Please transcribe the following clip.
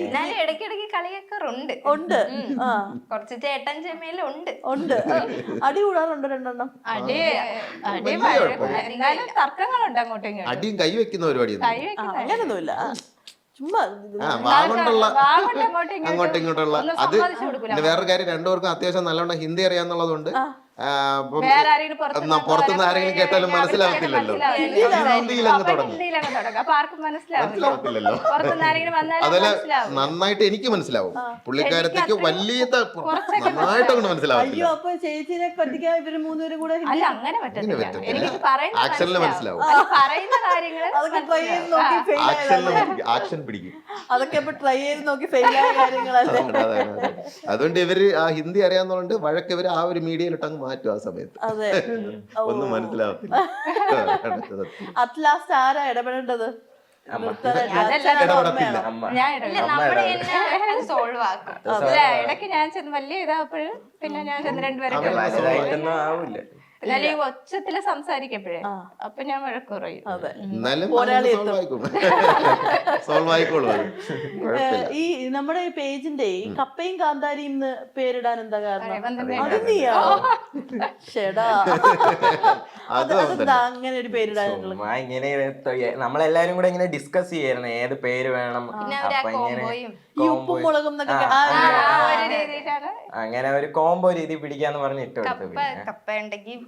എന്നാലും ഇടയ്ക്കിടയ്ക്ക് കളിയാക്കാറുണ്ട്. ഉണ്ട്. കുറച്ച് ചേട്ടൻ ചെമ്മയിലും ഉണ്ട്. അടി കൂടാറുണ്ട് രണ്ടെണ്ണം. തർക്കങ്ങളുണ്ട് അങ്ങോട്ടും ഇങ്ങോട്ടും. അടിയും കൈ വെക്കുന്ന പരിപാടി അങ്ങനൊന്നുമില്ല. ചുമ്മാ അങ്ങോട്ടും ഇങ്ങോട്ടുള്ള അത്. വേറൊരു കാര്യം, രണ്ടുപേർക്കും അത്യാവശ്യം നല്ലോണം ഹിന്ദി അറിയാന്നുള്ളതുകൊണ്ട് പുറത്തുനിന്ന് ആരെങ്കിലും കേട്ടാലും മനസ്സിലാവത്തില്ലല്ലോ. ഹിന്ദിയിലങ്ങ് തുടങ്ങും. മനസ്സിലാവത്തില്ലല്ലോ. അതല്ല, നന്നായിട്ട് എനിക്ക് മനസ്സിലാവും. പുള്ളിക്കാരത്തേക്ക് വലിയ നന്നായിട്ട് അങ്ങോട്ട് മനസ്സിലാവും. അയ്യോ, അപ്പൊ ചേച്ചിനെ പറ്റിക്കാൻ ഇവര് മൂന്നുപേരും കൂടെ ആക്ഷനിൽ മനസ്സിലാവും. ആക്ഷൻ പിടിക്കും. അതൊക്കെ ഇപ്പൊ ട്രൈ ചെയ്ത് നോക്കി ഫെയിലായ കാര്യങ്ങളല്ലേ. അതുകൊണ്ട് ഇവര് ആ ഹിന്ദി അറിയാവുന്നതുകൊണ്ട് വഴക്ക് ഇവര് ആ ഒരു മീഡിയയിലിട്ട് അങ്ങ് മാറ്റും. ആ സമയത്ത് ഒന്നും മനസ്സിലാവത്തില്ല. അറ്റ് ലാസ്റ്റ് ആരാ ഇടപെടേണ്ടത്? ഇടയ്ക്ക് ഞാൻ ചെന്ന് വലിയ ഇതായപ്പോഴും പിന്നെ ഞാൻ ചെന്ന് രണ്ടുപേരും എന്നാലും ഈ ഒച്ചത്തില് സംസാരിക്കപ്പോഴേ അപ്പൊ ഞാൻ വഴക്ക് പറയും. ഈ നമ്മുടെ പേജിന്റെ ഈ കപ്പയും കാന്താരിയും പേരിടാൻ എന്താ കാരണം? അങ്ങനെ ഒരു പേരിടാൻ ഇങ്ങനെ നമ്മളെല്ലാരും കൂടെ ഇങ്ങനെ ഡിസ്കസ് ചെയ്യായിരുന്നു ഏത് പേര് വേണം. ഉപ്പും മുളകും അങ്ങനെ ഒരു കോംബോ രീതി പിടിക്കാന്ന് പറഞ്ഞ് ഇട്ട് കൊടുത്തു. കപ്പ ഉണ്ടെങ്കിൽ